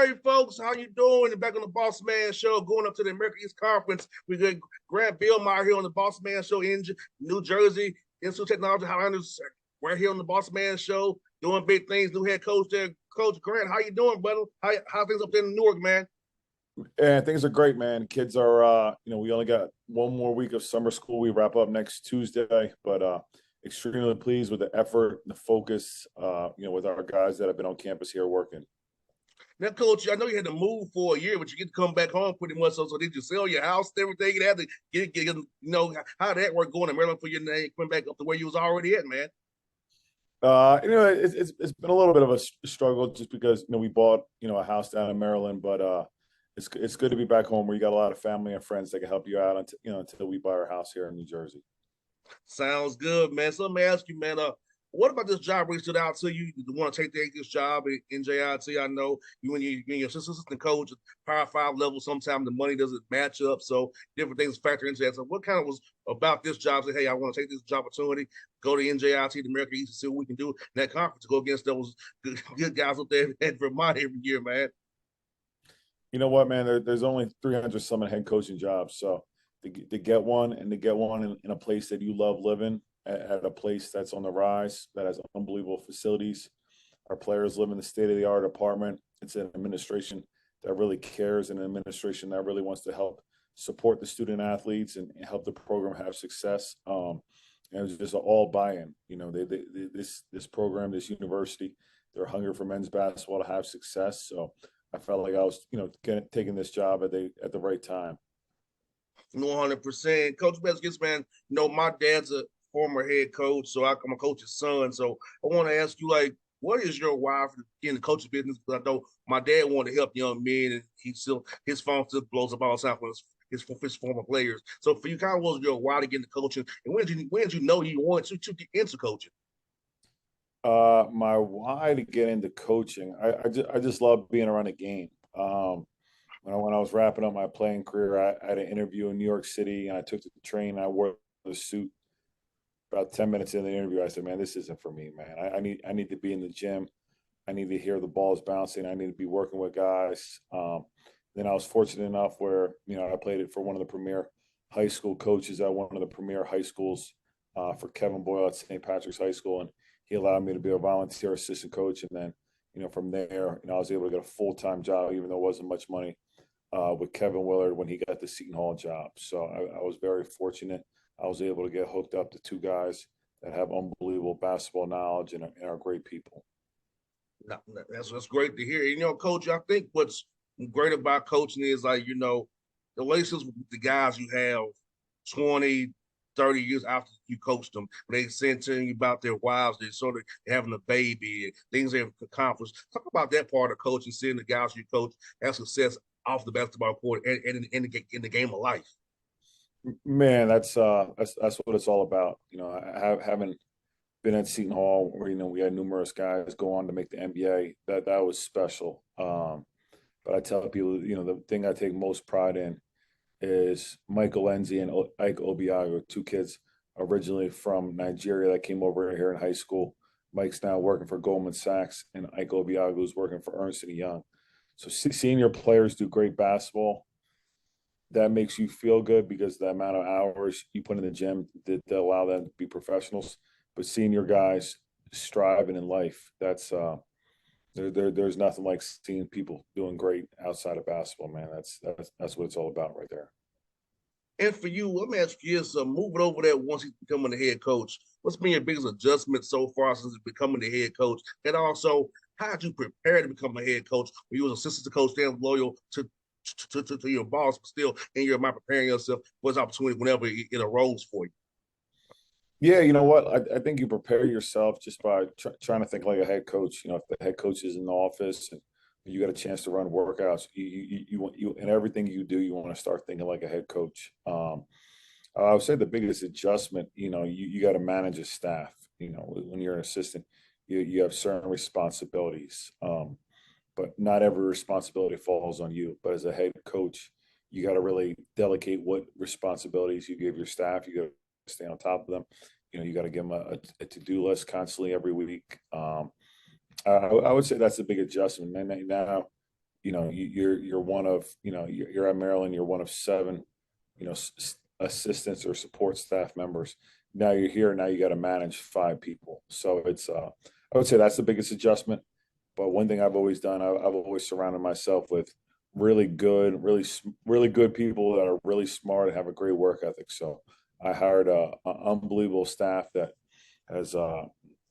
right, folks, how you doing? Back on the Bossman Show, going up to the American East Conference. We got Grant Billmeier here on the Bossman Show in New Jersey. Institute of Technology Highlanders. We're here on the Bossman Show, doing big things. New head coach there, Coach Grant. How you doing, brother? How things up there in Newark, man? Yeah, things are great, man. Kids are, we only got one more week of summer school. We wrap up next Tuesday, but extremely pleased with the effort, the focus, with our guys that have been on campus here working. Now, Coach, I know you had to move for a year, but you get to come back home pretty much. So did you sell your house and everything? You had to how that work going to Maryland for your name, coming back up to where you was already at, man? It's been a little bit of a struggle just because we bought a house down in Maryland, but it's good to be back home where you got a lot of family and friends that can help you out until we buy our house here in New Jersey. Sounds good, man. So let me ask you, man, what about this job really stood out to you? You want to take this job at NJIT? I know when you're assistant coach at Power 5 level, sometimes the money doesn't match up. So different things factor into that. So what kind of was about this job? Say, hey, I want to take this job opportunity, go to NJIT, the American East, and see what we can do in that conference to go against those good guys up there at Vermont every year, man. You know what, man? There's only 300 some head coaching jobs. So to get one and to get one in a place that you love living, at a place that's on the rise, that has unbelievable facilities. Our players live in the state-of-the-art apartment. It's an administration that really cares, and an administration that really wants to help support the student athletes and help the program have success. And it was just all buy-in. This program, this university, they're hungry for men's basketball to have success. So I felt like I was, taking this job at the right time. 100%. Coach Beskis, man, my dad's a former head coach, so I'm a coach's son. So I want to ask you, like, what is your why for in the coaching business? Because I know my dad wanted to help young men, and his phone still blows up all the time for his former players. So for you, kind of, what was your why to get into coaching, and when did you know you wanted to get into coaching? My why to get into coaching, I just love being around a game. When I was wrapping up my playing career, I had an interview in New York City, and I took the train. And I wore the suit. About 10 minutes in the interview, I said, "Man, this isn't for me, man. I need to be in the gym. I need to hear the balls bouncing. I need to be working with guys." Then I was fortunate enough where I played it for one of the premier high school coaches at one of the premier high schools for Kevin Boyle at St. Patrick's High School, and he allowed me to be a volunteer assistant coach. And then from there, I was able to get a full-time job, even though it wasn't much money, with Kevin Willard when he got the Seton Hall job. So I was very fortunate. I was able to get hooked up to two guys that have unbelievable basketball knowledge and are great people. That's great to hear. Coach, I think what's great about coaching is the relationships with the guys you have 20, 30 years after you coached them. They send to you about their wives, they're sort of having a baby, and things they've accomplished. Talk about that part of coaching, seeing the guys you coach have success off the basketball court and in the game of life. Man, that's what it's all about. Having been at Seton Hall, where we had numerous guys go on to make the NBA. That was special. But I tell people, the thing I take most pride in is Michael Enzi and Ike Obiago, two kids originally from Nigeria that came over here in high school. Mike's now working for Goldman Sachs, and Ike Obiago is working for Ernst & Young. So seeing your players do great basketball, that makes you feel good because the amount of hours you put in the gym that allow them to be professionals. But seeing your guys striving in life, that's there's nothing like seeing people doing great outside of basketball, man. That's what it's all about right there. And for you, let me ask you this: moving over there once he's becoming the head coach, what's been your biggest adjustment so far since becoming the head coach? And also, how did you prepare to become a head coach? When you was assistant coach, staying loyal to your boss, but still in your mind preparing yourself for this opportunity whenever it arose for you? Yeah, you know what? I think you prepare yourself just by trying to think like a head coach. If the head coach is in the office and you got a chance to run workouts, you and everything you do, you want to start thinking like a head coach. I would say the biggest adjustment, you got to manage a staff. When you're an assistant, you have certain responsibilities, but not every responsibility falls on you. But as a head coach, you got to really delegate what responsibilities you give your staff. You got to stay on top of them. You got to give them a to-do list constantly every week. I would say that's a big adjustment. And now you're one of, you're at Maryland, you're one of seven, assistants or support staff members. Now you're here. Now you got to manage five people. So I would say that's the biggest adjustment. But one thing I've always done, I've always surrounded myself with really good, really good people that are really smart and have a great work ethic. So I hired a unbelievable staff that has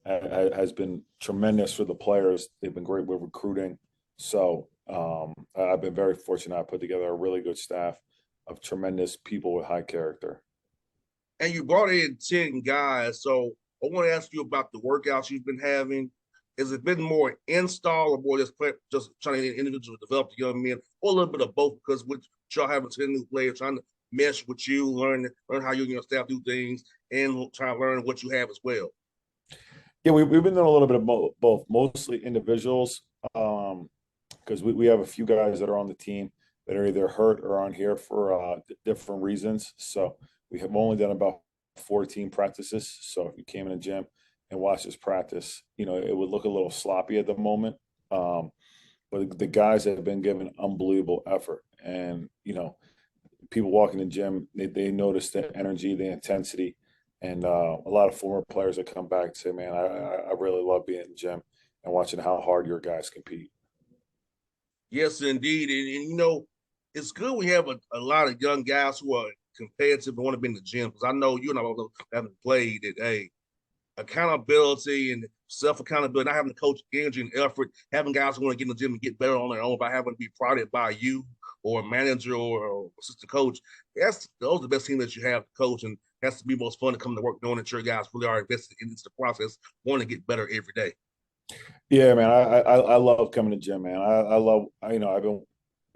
has been tremendous for the players. They've been great with recruiting. So I've been very fortunate. I put together a really good staff of tremendous people with high character. And you brought in 10 guys. So I want to ask you about the workouts you've been having. Has it been more install or more just trying to individually develop the young men, or a little bit of both? Because with y'all having 10 new players, trying to mesh with you, learn how you and your staff do things, and try to learn what you have as well. Yeah, we've been doing a little bit of both, mostly individuals, because we have a few guys that are on the team that are either hurt or on here for different reasons. So we have only done about 14 practices. So if you came in the gym and watched us practice, it would look a little sloppy at the moment. But the guys have been given unbelievable effort, and people walking the gym, they notice the energy, the intensity, and a lot of former players that come back and say, "Man, I really love being in the gym and watching how hard your guys compete." Yes, indeed. And it's good we have a lot of young guys who are competitive and want to be in the gym. Because I know you and I both haven't played it. Hey, accountability and self accountability, not having to coach energy and effort, having guys who want to get in the gym and get better on their own by having to be prodded by you or a manager or assistant coach. Those are the best team that you have to coach, and has to be most fun to come to work knowing that your guys really are invested into the process, wanting to get better every day. Yeah, man, I love coming to gym, man. I love, I've been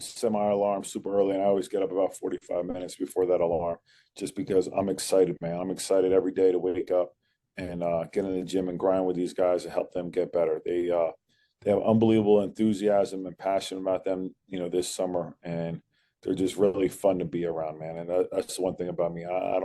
set my alarm super early, and I always get up about 45 minutes before that alarm, just because I'm excited, man. I'm excited every day to wake up and get in the gym and grind with these guys and help them get better. They have unbelievable enthusiasm and passion about them, this summer, and they're just really fun to be around, man. And that's the one thing about me. I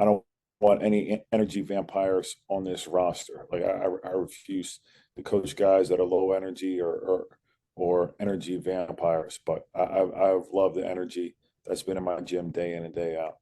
don't want any energy vampires on this roster. Like I refuse to coach guys that are low energy or energy vampires. But I've loved the energy that's been in my gym day in and day out.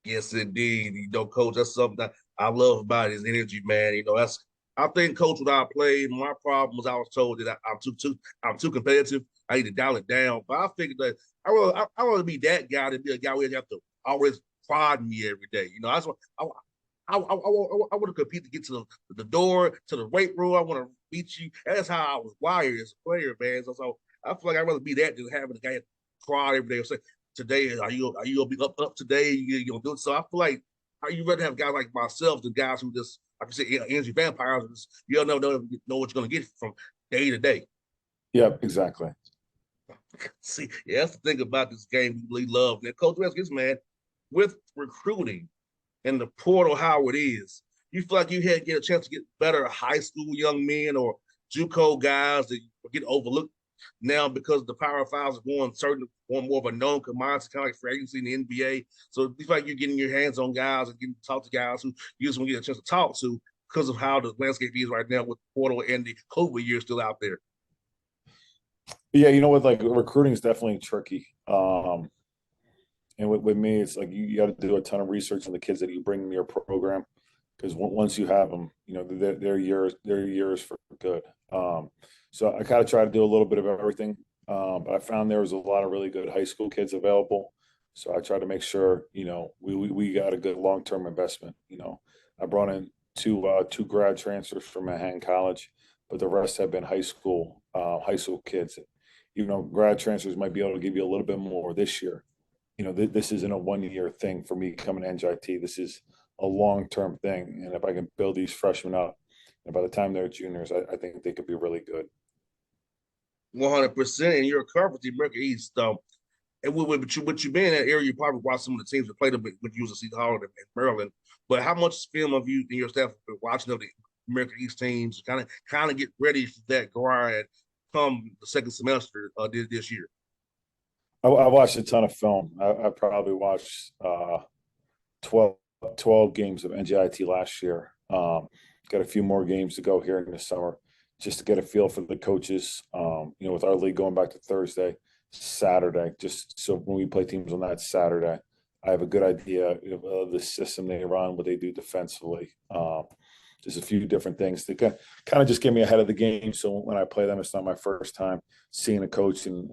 Yes, indeed. Coach, that's something that I love about his energy, man. That's I think, coach, when I played, my problem was I was told that I'm too competitive. I need to dial it down. But I figured that I want to be that guy to be a guy where you have to always prod me every day. I want to compete to get to the door, to the weight room. I want to beat you. That's how I was wired as a player, man. So I feel like I'd rather be that than having a guy prod every day or say, today, are you gonna be up today? You gonna do it? So I feel like you rather have guys like myself than guys who just, like I said, energy vampires. You don't know what you're gonna get from day to day. Yeah, exactly. See, yeah, that's the thing about this game we really love. And Coach West, man, with recruiting and the portal how it is, you feel like you had get a chance to get better high school young men or JUCO guys that get overlooked now because the Power Fives are going more of a known commodity, kind of like free agency in the NBA. So it feels like you're getting your hands on guys and getting to talk to guys who you just want to get a chance to talk to because of how the landscape is right now with the portal and the COVID year still out there. Yeah, what, like recruiting is definitely tricky. And with me, it's like you got to do a ton of research on the kids that you bring in your program, because once you have them, they're yours for good. So I kind of try to do a little bit of everything, but I found there was a lot of really good high school kids available. So I try to make sure we got a good long term investment. I brought in two grad transfers from Manhattan College, but the rest have been high school kids. Grad transfers might be able to give you a little bit more this year. This isn't a 1 year thing for me coming to NJIT. This is a long term thing. And if I can build these freshmen up, and by the time they're juniors, I think they could be really good. 100%. And you're a conference, the American East. And with you being in that area, you probably watched some of the teams that played when you was a Seton Hall in Maryland. But how much film have you and your staff been watching of the American East teams, kind of get ready for that grind come the second semester this year? I watched a ton of film. I probably watched 12, 12 games of NJIT last year. Got a few more games to go here in the summer, just to get a feel for the coaches. With our league going back to Thursday, Saturday, just so when we play teams on that Saturday, I have a good idea of the system they run, what they do defensively. Just a few different things to kind of just get me ahead of the game. So when I play them, it's not my first time seeing a coach and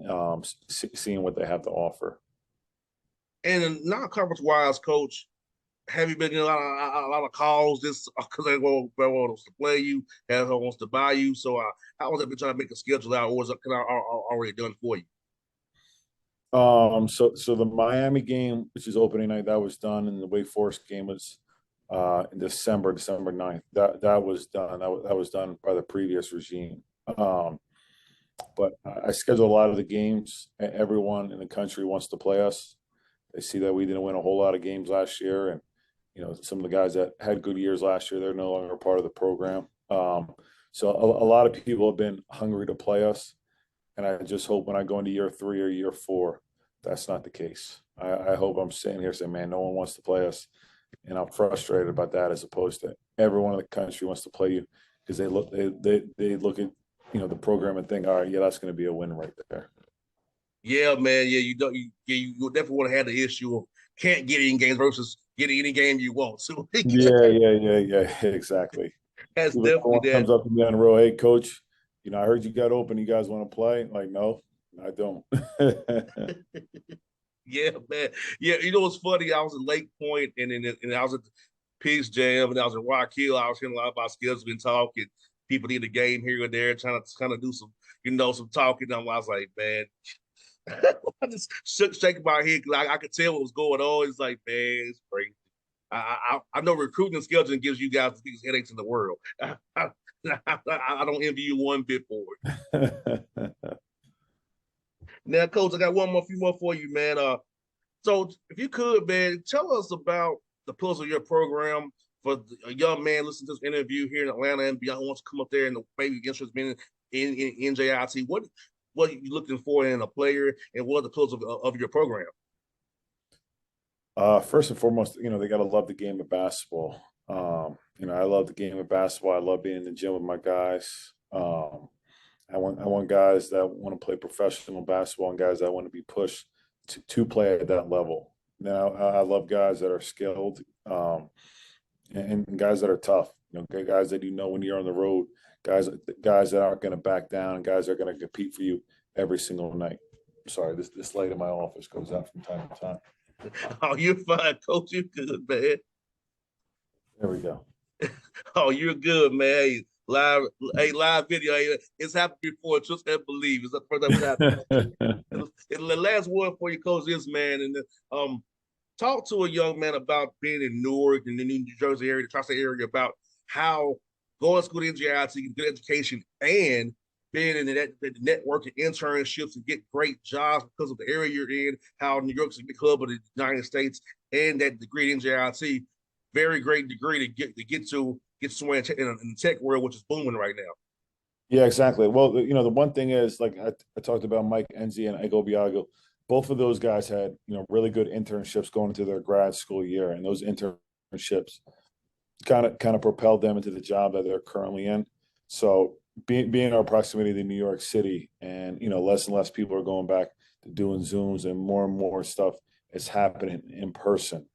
seeing what they have to offer. And non-conference wise, coach, have you been getting a lot of calls this because they want to play you, and wants to buy you? So how was it been trying to make a schedule out, or was it kind of already done for you? So the Miami game, which is opening night, that was done, and the Wake Forest game was in December 9th. That was done. That was done by the previous regime. But I schedule a lot of the games. Everyone in the country wants to play us. They see that we didn't win a whole lot of games last year, and some of the guys that had good years last year, they're no longer part of the program. So a lot of people have been hungry to play us, and I just hope when I go into year 3 or year 4, that's not the case. I hope I'm sitting here saying, man, no one wants to play us, and I'm frustrated about that, as opposed to everyone in the country wants to play you, because they look at the program and think, all right, yeah, that's going to be a win right there. Yeah, man. Yeah, you definitely want to have the issue of can't get in games versus getting any game you want. So Yeah, exactly. that's Even if definitely someone that. comes up to me on the road, hey, coach, I heard you got open. You guys want to play? Like, no, I don't. Yeah, man. Yeah, what's funny? I was at Lake Point, and I was at the Peace Jam, and I was at Rock Hill. I was hearing a lot about scheduling talk, and people need a game here and there, trying to kind of do some, some talking. I was like, man, I just shaking my head because I could tell what was going on. It's like, man, it's crazy. I know recruiting and scheduling gives you guys the biggest headaches in the world. I don't envy you one bit for it. Now, Coach, I got few more for you, man. So if you could, man, tell us about the pillars of your program for a young man listening to this interview here in Atlanta and beyond who wants to come up there and maybe interest in NJIT. What are you looking for in a player, and what are the pillars of your program? First and foremost, they got to love the game of basketball. I love the game of basketball. I love being in the gym with my guys. I want guys that want to play professional basketball and guys that want to be pushed to play at that level. Now, I love guys that are skilled, and guys that are tough. Guys that when you're on the road, guys that aren't going to back down, and guys that are going to compete for you every single night. Sorry, this light in my office goes out from time to time. Oh, you're fine, Coach. You're good, man. There we go. Oh, you're good, man. Live video. Hey, it's happened before. Just can't believe it's the first time it's happened. And the last word for you, Coach, is, man, and talk to a young man about being in Newark and the New Jersey area, the tri-state area, about how going to school to NJIT, good education, and being in the network and internships and get great jobs because of the area you're in, how New York's a big hub of the United States, and that degree in NJIT, very great degree to get somewhere in the tech world, which is booming right now. Yeah, exactly. Well, the one thing is, like I talked about Mike Enzi and Ego Biago, both of those guys had, really good internships going into their grad school year. And those internships kind of propelled them into the job that they're currently in. So being in our proximity to New York City, and, less and less people are going back to doing Zooms, and more stuff is happening in person.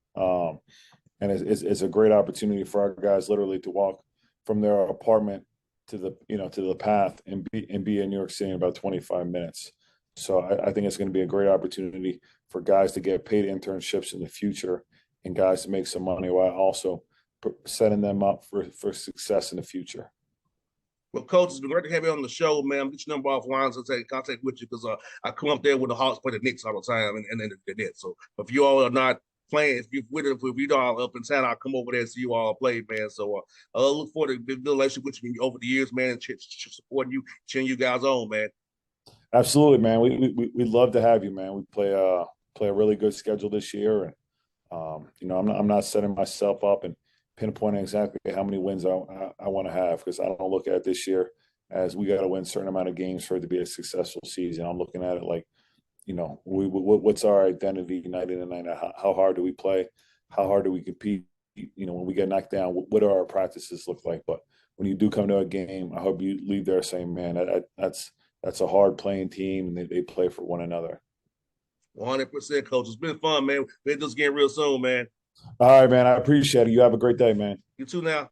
And it's a great opportunity for our guys literally to walk from their apartment to the path and be in New York City in about 25 minutes. So I think it's going to be a great opportunity for guys to get paid internships in the future, and guys to make some money, while also setting them up for success in the future. Well, Coach, it's been great to have you on the show, man. I'll get your number offline so take contact with you, because I come up there with the Hawks play the Knicks all the time and the Nets. So if you all are not playing, if you all up in town, I'll come over there and see you all play, man. So I look forward to building a relationship with you over the years, man, and supporting you, cheering you guys on, man. Absolutely, man. We'd love to have you, man. We play a really good schedule this year, and I'm not setting myself up and pinpointing exactly how many wins I want to have, because I don't look at it this year as we got to win a certain amount of games for it to be a successful season. I'm looking at it like, what's our identity night in and night out? How hard do we play? How hard do we compete? When we get knocked down, what do our practices look like? But when you do come to a game, I hope you leave there saying, man, that's a hard playing team, and they play for one another. 100%, coach. It's been fun, man. We're just getting real soon, man. All right, man. I appreciate it. You have a great day, man. You too now.